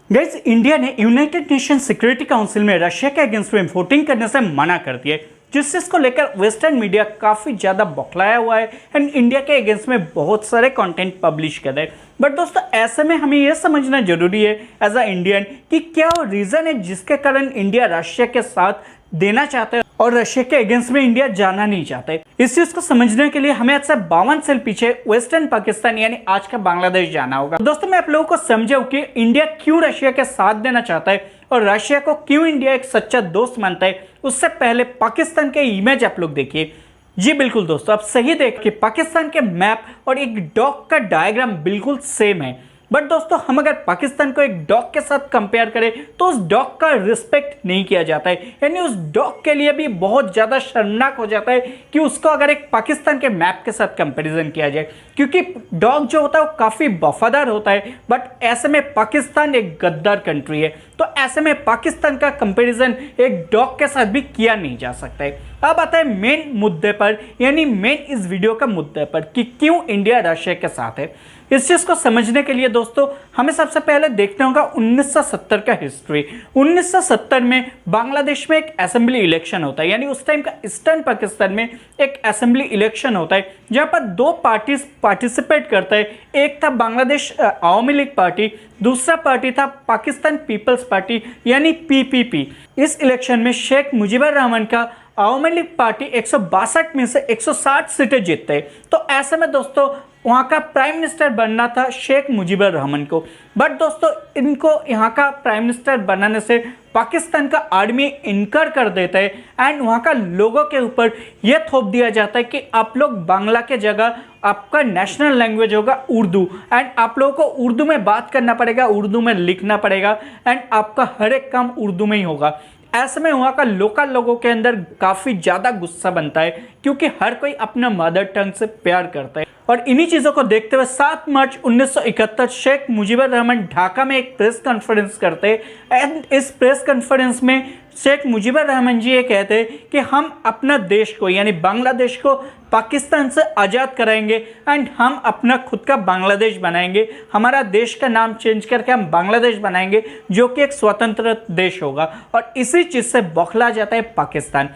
Guys, India ने United nation security council में Russia के अगेंस्ट में वोटिंग करने से मना कर दिया, जिस चीज को लेकर वेस्टर्न मीडिया काफी ज्यादा बौखलाया हुआ है एंड इंडिया के अगेंस्ट में बहुत सारे कंटेंट पब्लिश कर रहे हैं। बट दोस्तों, ऐसे में हमें यह समझना जरूरी है एज अ इंडियन कि क्या वो रीजन है जिसके कारण इंडिया रशिया के साथ देना चाहता है और रशिया के अगेंस्ट में इंडिया जाना नहीं चाहता है। इस चीज को समझने के लिए हमें आज से 52 साल पीछे वेस्टर्न पाकिस्तान यानी आज का बांग्लादेश जाना होगा। दोस्तों, मैं आप लोगों को समझाऊं कि इंडिया क्यों रशिया के साथ देना चाहता है और रशिया को क्यों इंडिया एक सच्चा दोस्त मानता है। उससे पहले पाकिस्तान के इमेज आप लोग देखिए। जी बिल्कुल दोस्तों, आप सही देख कि पाकिस्तान के मैप और एक डॉग का डायग्राम बिल्कुल सेम है। बट दोस्तों, हम अगर पाकिस्तान को एक डॉग के साथ कंपेयर करें तो उस डॉग का रिस्पेक्ट नहीं किया जाता है, यानी उस डॉग के लिए भी बहुत ज़्यादा शर्मनाक हो जाता है कि उसको अगर एक पाकिस्तान के मैप के साथ कंपैरिजन किया जाए, क्योंकि डॉग जो होता है वो काफ़ी वफादार होता है। बट ऐसे में पाकिस्तान एक गद्दार कंट्री है, तो ऐसे में पाकिस्तान का कंपैरिजन एक डॉग के साथ भी किया नहीं जा सकता है। अब आता है मेन मुद्दे पर, यानी मेन इस वीडियो का मुद्दे पर कि क्यों इंडिया रशिया के साथ है। इस चीज को समझने के लिए दोस्तों हमें सबसे पहले देखना होगा 1970 का हिस्ट्री। 1970 में बांग्लादेश में एक असेंबली इलेक्शन होता है, यानी उस टाइम का ईस्टर्न पाकिस्तान में एक असेंबली इलेक्शन होता है जहां पर दो पार्टीज पार्टिसिपेट करता है। एक था बांग्लादेश आवामी लीग पार्टी, दूसरा पार्टी था पाकिस्तान पीपल्स पार्टी यानी पीपीपी। इस इलेक्शन में शेख मुजीबुर रहमान का आवामी लीग पार्टी 162 में से 160 सीटें जीतते हैं। तो ऐसे में दोस्तों वहाँ का प्राइम मिनिस्टर बनना था शेख मुजीबुर रहमान को। बट दोस्तों, इनको यहाँ का प्राइम मिनिस्टर बनाने से पाकिस्तान का आर्मी इनकार कर देता है एंड वहाँ का लोगों के ऊपर यह थोप दिया जाता है कि आप लोग बांग्ला के जगह आपका नेशनल लैंग्वेज होगा उर्दू एंड आप लोगों को उर्दू में बात करना पड़ेगा, उर्दू में लिखना पड़ेगा एंड आपका हर एक काम उर्दू में ही होगा। ऐसे में वहाँ का लोकल लोगों के अंदर काफ़ी ज़्यादा गुस्सा बनता है, क्योंकि हर कोई अपना मदर टंग से प्यार करता है। और इन्हीं चीज़ों को देखते हुए 7 मार्च 1971 शेख मुजीबुर रहमान ढाका में एक प्रेस कॉन्फ्रेंस करते हैं एंड इस प्रेस कॉन्फ्रेंस में शेख मुजीबुर रहमान जी ये कहते हैं कि हम अपना देश को यानी बांग्लादेश को पाकिस्तान से आज़ाद कराएंगे एंड हम अपना खुद का बांग्लादेश बनाएंगे। हमारा देश का नाम चेंज करके हम बांग्लादेश बनाएंगे जो कि एक स्वतंत्र देश होगा। और इसी चीज़ से बौखला जाता है पाकिस्तान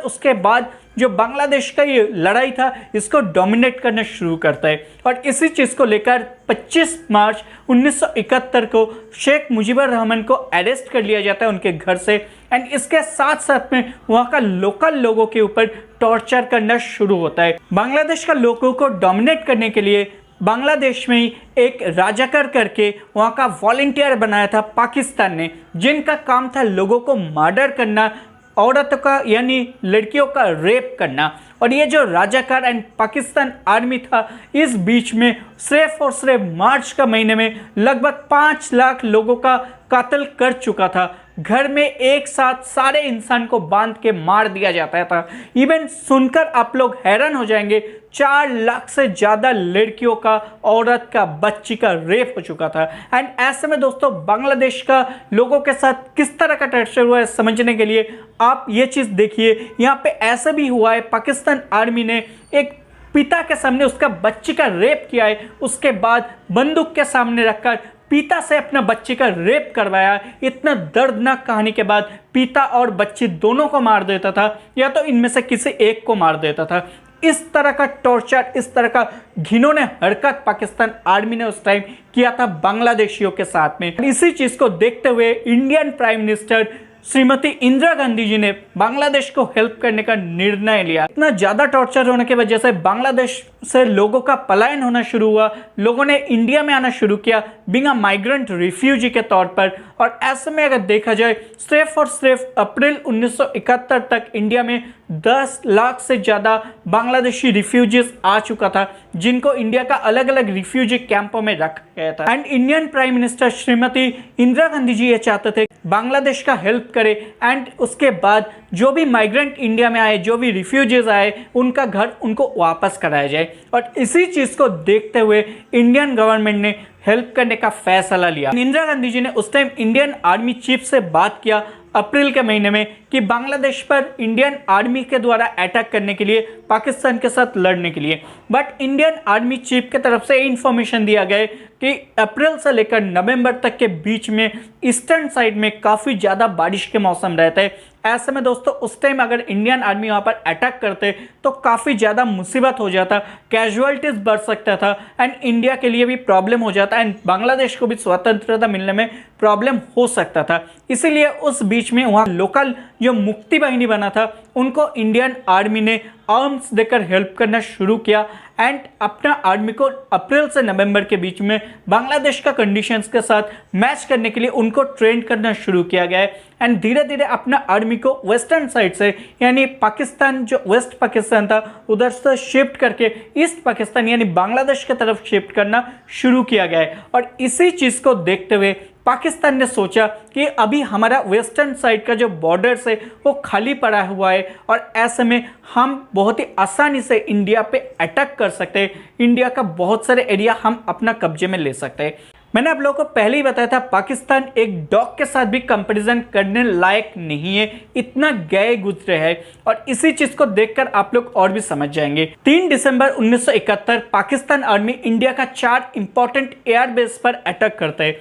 उसके बाद जो बांग्लादेश का ये लड़ाई था इसको डोमिनेट करना शुरू करता है। और इसी चीज़ को लेकर 25 मार्च 1971 को शेख मुजीबुर रहमान को अरेस्ट कर लिया जाता है उनके घर से एंड इसके साथ साथ में वहाँ का लोकल लोगों के ऊपर टॉर्चर करना शुरू होता है। बांग्लादेश का लोगों को डोमिनेट करने के लिए बांग्लादेश में ही एक राजाकर करके वहाँ का वॉलंटियर बनाया था पाकिस्तान ने, जिनका काम था लोगों को मर्डर करना, औरतों का यानी लड़कियों का रेप करना। और ये जो राजाकार एंड पाकिस्तान आर्मी था इस बीच में सिर्फ और सिर्फ मार्च का महीने में लगभग 5 लाख लोगों का कत्ल कर चुका था। घर में एक साथ सारे इंसान को बांध के मार दिया जाता था। इवन सुनकर आप लोग हैरान हो जाएंगे, 4 लाख से ज़्यादा लड़कियों का, औरत का, बच्ची का रेप हो चुका था। एंड ऐसे में दोस्तों बांग्लादेश का लोगों के साथ किस तरह का टॉर्चर हुआ है समझने के लिए आप ये चीज़ देखिए। यहाँ पे ऐसा भी हुआ है, पाकिस्तान आर्मी ने एक पिता के सामने उसका बच्ची का रेप किया है, उसके बाद बंदूक के सामने रखकर पिता से अपना बच्ची का रेप करवाया। इतना दर्दनाक कहानी के बाद पिता और बच्ची दोनों को मार देता था या तो इनमें से किसी एक को मार देता था। इस तरह का टॉर्चर, इस तरह का घिनौने हरकत पाकिस्तान आर्मी ने उस टाइम किया था बांग्लादेशियों के साथ में। इसी चीज को देखते हुए Indian prime minister Shrimati Indira Gandhi ji ने बांग्लादेश को हेल्प करने का निर्णय लिया। इतना ज्यादा टॉर्चर होने की वजह से बांग्लादेश से लोगों का पलायन होना शुरू हुआ, लोगों ने इंडिया में आना शुरू किया बीइंग अ माइग्रेंट रिफ्यूजी के तौर पर। और ऐसे में अगर देखा जाए सिर्फ और सिर्फ अप्रैल 1971 तक इंडिया में 10 लाख से ज़्यादा बांग्लादेशी रिफ्यूजीज आ चुका था, जिनको इंडिया का अलग अलग रिफ्यूजी कैंपों में रखा गया था। And Indian prime minister Shrimati Indira Gandhi ji ये चाहते थे बांग्लादेश का हेल्प करे एंड उसके बाद जो भी माइग्रेंट इंडिया में आए, जो भी रिफ्यूजीज आए, उनका घर उनको वापस कराया जाए। और इसी चीज़ को देखते हुए इंडियन गवर्नमेंट ने हेल्प करने का फैसला लिया। इंदिरा गांधी जी ने उस टाइम इंडियन आर्मी चीफ से बात किया अप्रैल के महीने में कि बांग्लादेश पर इंडियन आर्मी के द्वारा अटैक करने के लिए, पाकिस्तान के साथ लड़ने के लिए। बट इंडियन आर्मी चीफ की तरफ से इंफॉर्मेशन दिया गया कि अप्रैल से लेकर नवंबर तक के बीच में ईस्टर्न साइड में काफ़ी ज़्यादा बारिश के मौसम रहते हैं। ऐसे में दोस्तों उस टाइम अगर इंडियन आर्मी वहाँ पर अटैक करते तो काफ़ी ज़्यादा मुसीबत हो जाता, कैजुअलिटीज बढ़ सकता था एंड इंडिया के लिए भी प्रॉब्लम हो जाता एंड बांग्लादेश को भी स्वतंत्रता मिलने में प्रॉब्लम हो सकता था। इसीलिए उस बीच में वहाँ लोकल जो मुक्ति बाहिनी बना था उनको इंडियन आर्मी ने आर्म्स देकर हेल्प करना शुरू किया एंड अपना आर्मी को अप्रैल से नवंबर के बीच में बांग्लादेश का कंडीशंस के साथ मैच करने के लिए उनको ट्रेन करना शुरू किया गया है एंड धीरे धीरे अपना आर्मी को वेस्टर्न साइड से, यानी पाकिस्तान जो वेस्ट पाकिस्तान था उधर से शिफ्ट करके ईस्ट पाकिस्तान यानी बांग्लादेश की तरफ शिफ्ट करना शुरू किया गया है। और इसी चीज़ को देखते हुए पाकिस्तान ने सोचा कि अभी हमारा वेस्टर्न साइड का जो बॉर्डर्स है वो खाली पड़ा हुआ है और ऐसे में हम बहुत ही आसानी से इंडिया पे अटैक कर सकते हैं, इंडिया का बहुत सारे एरिया हम अपना कब्जे में ले सकते हैं। मैंने आप लोगों को पहले ही बताया था पाकिस्तान एक डॉग के साथ भी कंपैरिजन करने लायक नहीं है, इतना गए गुजरे है और इसी चीज को देखकर आप लोग और भी समझ जाएंगे। 3 दिसंबर 1971 पाकिस्तान आर्मी इंडिया का 4 इंपॉर्टेंट एयरबेस पर अटैक करते हैं।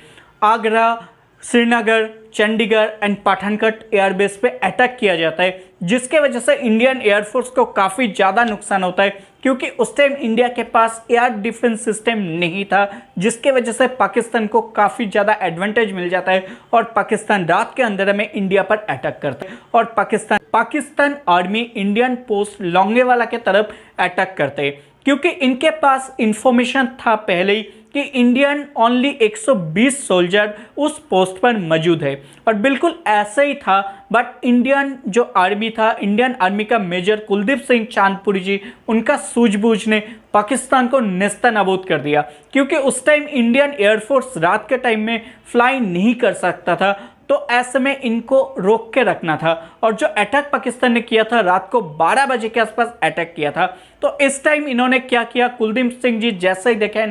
आगरा, श्रीनगर, चंडीगढ़ एंड पठानकोट एयरबेस पे अटैक किया जाता है, जिसके वजह से इंडियन एयरफोर्स को काफ़ी ज़्यादा नुकसान होता है क्योंकि उस टाइम इंडिया के पास एयर डिफेंस सिस्टम नहीं था, जिसके वजह से पाकिस्तान को काफ़ी ज़्यादा एडवांटेज मिल जाता है और पाकिस्तान रात के अंधेरे में इंडिया पर अटैक करता है और Pakistan army Indian post Longewala के तरफ अटैक करते हैं क्योंकि इनके पास इंफॉर्मेशन था पहले ही कि इंडियन ओनली 120 सोल्जर उस पोस्ट पर मौजूद है और बिल्कुल ऐसा ही था। बट इंडियन जो आर्मी था, इंडियन आर्मी का मेजर कुलदीप सिंह चांदपुरी जी, उनका सूझबूझ ने पाकिस्तान को नेस्तनाबूद कर दिया क्योंकि उस टाइम इंडियन एयरफोर्स रात के टाइम में फ्लाई नहीं कर सकता था, तो ऐसे में इनको रोक के रखना था। और जो अटैक पाकिस्तान ने किया था रात को 12 बजे के आसपास अटैक किया था, तो इस टाइम इन्होंने क्या किया, कुलदीप सिंह जी जैसे ही देखा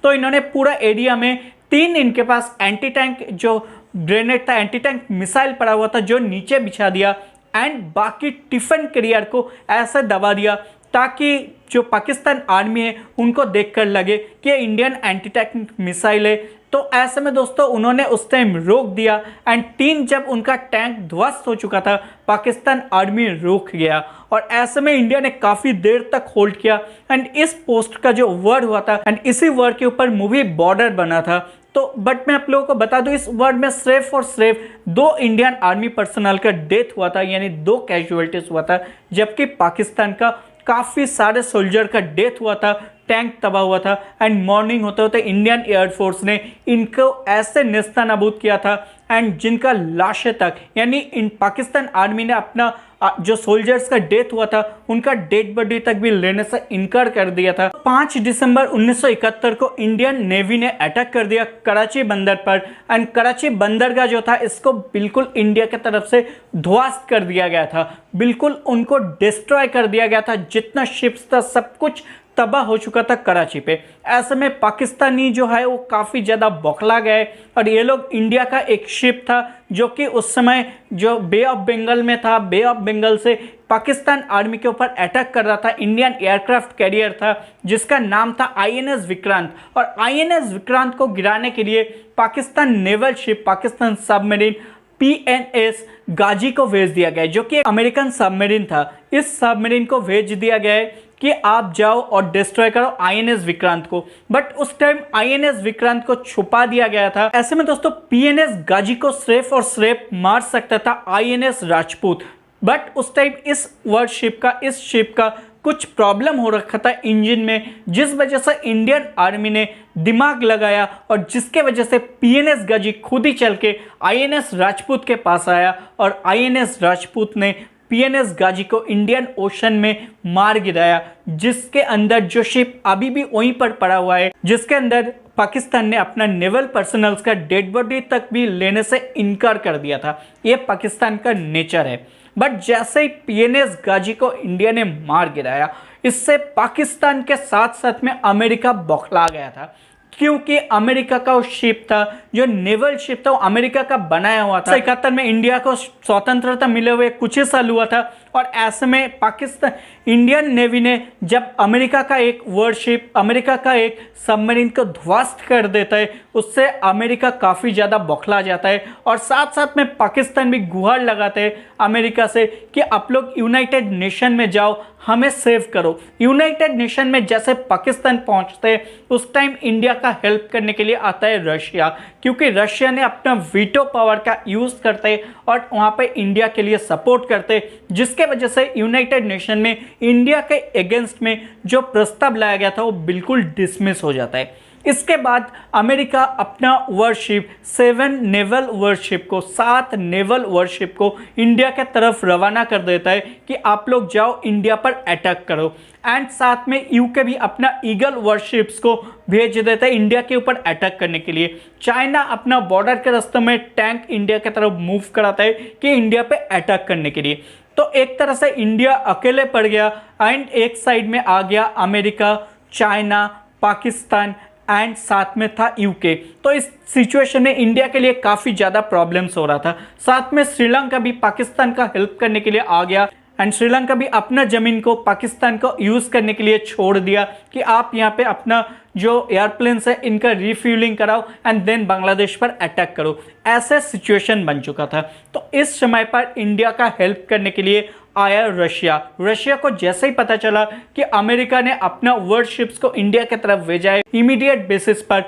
इन्होंने पूरा एरिया में 3 इनके पास एंटी टैंक जो ग्रेनेड था, एंटी टैंक मिसाइल पड़ा हुआ था जो नीचे बिछा दिया एंड बाकी टिफिन कैरियर को ऐसे दबा दिया ताकि जो पाकिस्तान आर्मी है उनको देखकर लगे कि इंडियन एंटी टैंक मिसाइल है। तो ऐसे में दोस्तों उन्होंने उस टाइम रोक दिया एंड 3 जब उनका टैंक ध्वस्त हो चुका था पाकिस्तान आर्मी रुक गया और ऐसे में इंडिया ने काफ़ी देर तक होल्ड किया एंड इस पोस्ट का जो वर्ड हुआ था एंड इसी वर्ड के ऊपर मूवी बॉर्डर बना था। तो बट मैं आप लोगों को बता दूं इस वर्ड में सिर्फ और सिर्फ 2 इंडियन आर्मी पर्सनल का डेथ हुआ था, यानी 2 कैजुअलिटीज हुआ था, जबकि पाकिस्तान का काफ़ी सारे सोल्जर का डेथ हुआ था, टैंक तबाह हुआ था एंड मॉर्निंग होते होते इंडियन एयरफोर्स ने इनको ऐसे नेस्तनाबूद किया था एंड जिनका लाशें तक, यानी इन पाकिस्तान आर्मी ने अपना जो सोल्जर्स का डेथ हुआ था उनका डेड बॉडी तक भी लेने से इनकार कर दिया था। 5 दिसंबर 1971 को इंडियन नेवी ने अटैक कर दिया कराची बंदर पर एंड कराची बंदरगाह जो था इसको बिल्कुल इंडिया की तरफ से ध्वस्त कर दिया गया था, बिल्कुल उनको डिस्ट्रॉय कर दिया गया था, जितना शिप्स था सब कुछ तबाह हो चुका था कराची पे। ऐसे में पाकिस्तानी जो है वो काफ़ी ज़्यादा बौखला गए और ये लोग इंडिया का एक शिप था जो कि उस समय जो बे ऑफ बंगाल में था, बे ऑफ बंगाल से पाकिस्तान आर्मी के ऊपर अटैक कर रहा था, इंडियन एयरक्राफ्ट कैरियर था जिसका नाम था आईएनएस विक्रांत। और आईएनएस विक्रांत को गिराने के लिए Pakistan naval ship, Pakistan submarine PNS Ghazi को भेज दिया गया जो कि अमेरिकन सबमरीन था। इस सबमरीन को भेज दिया गया है कि आप जाओ और डिस्ट्रॉय करो आईएनएस विक्रांत को, बट उस टाइम आईएनएस विक्रांत को छुपा दिया गया था। ऐसे में दोस्तों पीएनएस गाजी को सिर्फ और सिर्फ मार सकता था आईएनएस राजपूत, बट उस टाइम इस शिप का कुछ प्रॉब्लम हो रखा था इंजन में, जिस वजह से इंडियन आर्मी ने दिमाग लगाया और जिसके वजह से पीएनएस गाजी खुद ही चल के आईएनएस राजपूत के पास आया और आईएनएस राजपूत ने पीएनएस गाजी को इंडियन ओशन में मार गिराया, जिसके अंदर जो शिप अभी भी वहीं पर पड़ा हुआ है, जिसके अंदर पाकिस्तान ने अपना नेवल पर्सनल्स का डेड बॉडी तक भी लेने से इनकार कर दिया था। ये पाकिस्तान का नेचर है। बट जैसे ही पीएनएस गाजी को इंडिया ने मार गिराया, इससे पाकिस्तान के साथ साथ में अमेरिका बौखला गया था क्योंकि अमेरिका का वो शिप था, जो नेवल शिप था, वो अमेरिका का बनाया हुआ था। 71 में इंडिया को स्वतंत्रता मिले हुए कुछ ही साल हुआ था और ऐसे में पाकिस्तान इंडियन नेवी ने जब अमेरिका का एक वॉरशिप, अमेरिका का एक सबमरीन को ध्वस्त कर देता है, उससे अमेरिका काफ़ी ज़्यादा बौखला जाता है और साथ साथ में पाकिस्तान भी गुहार लगाते हैं अमेरिका से कि आप लोग यूनाइटेड नेशन में जाओ, हमें सेव करो। यूनाइटेड नेशन में जैसे पाकिस्तान पहुंचते हैं उस टाइम इंडिया का हेल्प करने के लिए आता है रशिया, क्योंकि रशिया ने अपना वीटो पावर का यूज़ करते और वहाँ पे इंडिया के लिए सपोर्ट करते, जिसके वजह से यूनाइटेड नेशन में इंडिया के अगेंस्ट में जो प्रस्ताव लाया गया था वो बिल्कुल डिसमिस हो जाता है। इसके बाद अमेरिका अपना वॉरशिप 7 नेवल वॉरशिप को 7 नेवल वॉरशिप को इंडिया के तरफ रवाना कर देता है कि आप लोग जाओ इंडिया पर अटैक करो। एंड साथ में यूके भी अपना ईगल वॉरशिप्स को भेज देता है इंडिया के ऊपर अटैक करने के लिए। चाइना अपना बॉर्डर के रास्ते में टैंक इंडिया की तरफ मूव कराता है कि इंडिया पे अटैक करने के लिए। तो एक तरह से इंडिया अकेले पड़ गया एंड एक साइड में आ गया अमेरिका, चाइना, पाकिस्तान एंड साथ में था यूके। तो इस सिचुएशन में इंडिया के लिए काफ़ी ज़्यादा प्रॉब्लम्स हो रहा था। साथ में श्रीलंका भी पाकिस्तान का हेल्प करने के लिए आ गया एंड श्रीलंका भी अपना ज़मीन को पाकिस्तान को यूज़ करने के लिए छोड़ दिया कि आप यहाँ पे अपना जो एयरप्लेन्स है इनका रिफ्यूलिंग कराओ एंड देन बांग्लादेश पर अटैक करो। ऐसा सिचुएशन बन चुका था। तो इस समय पर इंडिया का हेल्प करने के लिए आया रशिया। रशिया को जैसे ही पता चला कि अमेरिका ने अपना वॉरशिप्स को इंडिया की तरफ भेजा है, इमीडिएट बेसिस पर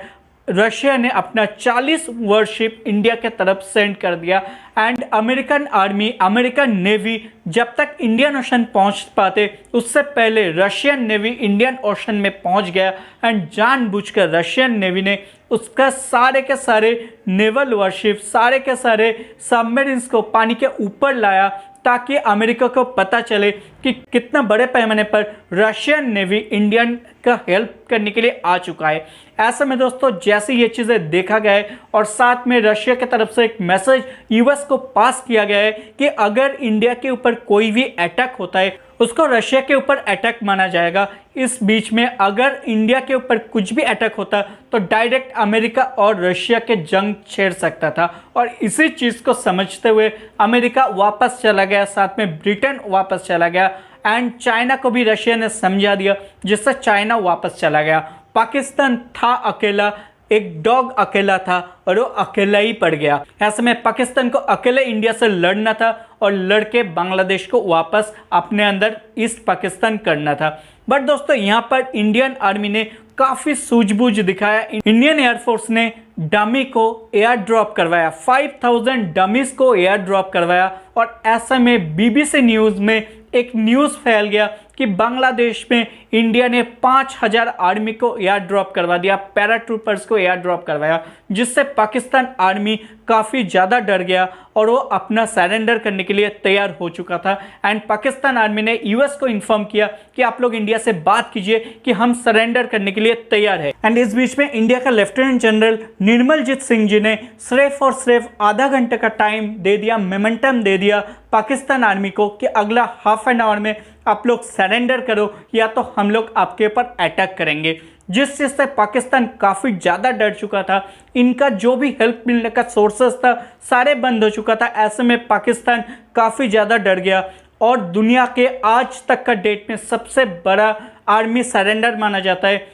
रशिया ने अपना 40 वॉरशिप इंडिया के तरफ सेंड कर दिया and American army, American navy जब तक इंडियन ओशन पहुंच पाते उससे पहले रशियन नेवी इंडियन ओशन में पहुंच गया एंड जानबूझकर रशियन नेवी ने उसका सारे के सारे नेवल वॉरशिप, सारे के सारे सबमरीन्स को पानी के ऊपर लाया ताकि अमेरिका को पता चले कि कितना बड़े पैमाने पर रशियन नेवी इंडियन का हेल्प करने के लिए आ चुका है। ऐसे में दोस्तों जैसे ये चीज़ें देखा गया है और साथ में रशिया की तरफ से एक मैसेज यूएस को पास किया गया है कि अगर इंडिया के ऊपर कोई भी अटैक होता है उसको रशिया के ऊपर अटैक माना जाएगा। इस बीच में अगर इंडिया के ऊपर कुछ भी अटैक होता तो डायरेक्ट अमेरिका और रशिया के जंग छेड़ सकता था और इसी चीज़ को समझते हुए अमेरिका वापस चला गया, साथ में ब्रिटेन वापस चला गया एंड चाइना को भी रशिया ने समझा दिया जिससे चाइना वापस चला गया। पाकिस्तान था अकेला, एक डॉग अकेला था और वो अकेला ही पड़ गया। ऐसे में पाकिस्तान को अकेले इंडिया से लड़ना था और लड़के बांग्लादेश को वापस अपने अंदर ईस्ट पाकिस्तान करना था। बट दोस्तों यहाँ पर इंडियन आर्मी ने काफ़ी सूझबूझ दिखाया। इंडियन एयरफोर्स ने डमी को एयर ड्रॉप करवाया, 5000 डमीज को एयर ड्रॉप करवाया और ऐसे में बीबीसी न्यूज़ में एक न्यूज़ फैल गया कि बांग्लादेश में इंडिया ने 5000 आर्मी को एयर ड्रॉप करवा दिया, पैराट्रूपर्स को एयर ड्रॉप करवाया, जिससे पाकिस्तान आर्मी काफ़ी ज़्यादा डर गया और वो अपना सरेंडर करने के लिए तैयार हो चुका था। एंड पाकिस्तान आर्मी ने यूएस को इन्फॉर्म किया कि आप लोग इंडिया से बात कीजिए कि हम सरेंडर करने के लिए तैयार है। एंड इस बीच में इंडिया का लेफ्टिनेंट जनरल निर्मलजीत सिंह जी ने सिर्फ और सिर्फ आधा घंटे का टाइम दे दिया, मोमेंटम दे दिया पाकिस्तान आर्मी को कि अगला हाफ एन आवर में आप लोग सरेंडर करो या तो हम लोग आपके ऊपर अटैक करेंगे, जिस चीज़ से पाकिस्तान काफ़ी ज़्यादा डर चुका था। इनका जो भी हेल्प मिलने का सोर्सेस था सारे बंद हो चुका था। ऐसे में पाकिस्तान काफ़ी ज़्यादा डर गया और दुनिया के आज तक का डेट में सबसे बड़ा आर्मी सरेंडर माना जाता है।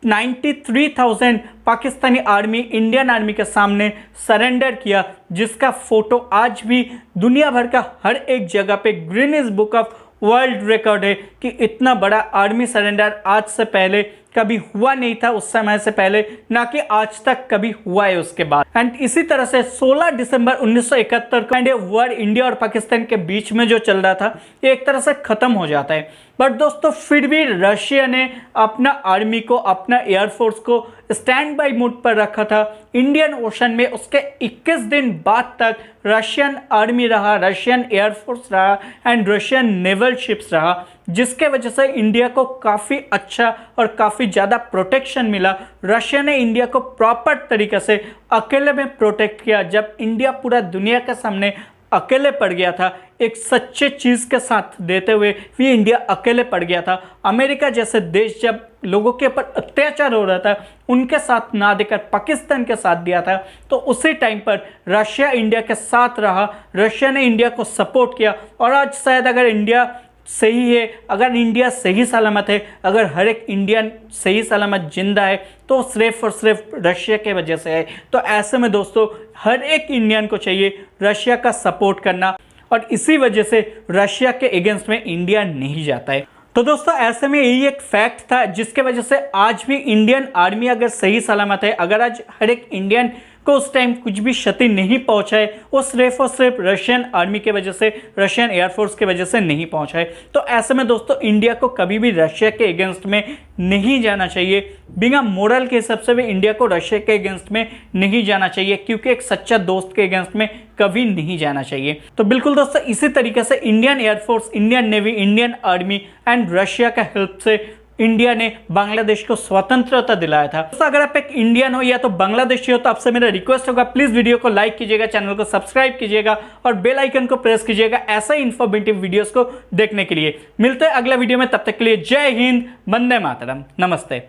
93,000 पाकिस्तानी आर्मी इंडियन आर्मी के सामने सरेंडर किया, जिसका फोटो आज भी दुनिया भर का हर एक जगह पे Guinness book of world record है कि इतना बड़ा आर्मी सरेंडर आज से पहले कभी हुआ नहीं था, उस समय से पहले ना कि आज तक कभी हुआ है उसके बाद। एंड इसी तरह से 16 दिसंबर 1971 को ये वॉर इंडिया और पाकिस्तान के बीच में जो चल रहा था ये एक तरह से खत्म हो जाता है। बट दोस्तों फिर भी रशिया ने अपना आर्मी को, अपना एयरफोर्स को स्टैंड बाई मोड पर रखा था। इंडियन ओशन में उसके 21 दिन बाद तक रशियन आर्मी रहा, रशियन एयरफोर्स रहा एंड रशियन नेवल शिप्स रहा, जिसके वजह से इंडिया को काफ़ी अच्छा और काफ़ी ज़्यादा प्रोटेक्शन मिला। रशिया ने इंडिया को प्रॉपर तरीके से अकेले में प्रोटेक्ट किया। जब इंडिया पूरा दुनिया के सामने अकेले पड़ गया था, एक सच्चे चीज़ के साथ देते हुए भी इंडिया अकेले पड़ गया था। अमेरिका जैसे देश जब लोगों के ऊपर अत्याचार हो रहा था उनके साथ ना देकर पाकिस्तान के साथ दिया था, तो उसी टाइम पर रशिया इंडिया के साथ रहा, रशिया ने इंडिया को सपोर्ट किया। और आज शायद अगर इंडिया सही है, अगर इंडिया सही सलामत है, अगर हर एक इंडियन सही सलामत जिंदा है, तो सिर्फ और सिर्फ रशिया के वजह से है। तो ऐसे में दोस्तों हर एक इंडियन को चाहिए रशिया का सपोर्ट करना, और इसी वजह से रशिया के अगेंस्ट में इंडिया नहीं जाता है। तो दोस्तों ऐसे में यही एक फैक्ट था जिसके वजह से आज भी इंडियन आर्मी अगर सही सलामत है, अगर आज हर एक इंडियन को उस टाइम कुछ भी क्षति नहीं पहुंचा है, वो सिर्फ और सिर्फ रशियन आर्मी के वजह से, रशियन एयरफोर्स के वजह से नहीं पहुंचा है। तो ऐसे में दोस्तों इंडिया को कभी भी रशिया के अगेंस्ट में नहीं जाना चाहिए। बिना मोरल के हिसाब से भी इंडिया को रशिया के अगेंस्ट में नहीं जाना चाहिए, क्योंकि एक सच्चा दोस्त के अगेंस्ट में कभी नहीं जाना चाहिए। तो बिल्कुल दोस्तों इसी तरीके से Indian air force, Indian navy, Indian army and Russia का हेल्प से इंडिया ने बांग्लादेश को स्वतंत्रता दिलाया था। तो अगर आप एक इंडियन हो या तो बांग्लादेशी हो, तो आपसे मेरा रिक्वेस्ट होगा प्लीज वीडियो को लाइक कीजिएगा, चैनल को सब्सक्राइब कीजिएगा और बेल आइकन को प्रेस कीजिएगा ऐसा इंफॉर्मेटिव वीडियोस को देखने के लिए। मिलते हैं अगला वीडियो में, तब तक के लिए जय हिंद, वंदे मातरम, नमस्ते।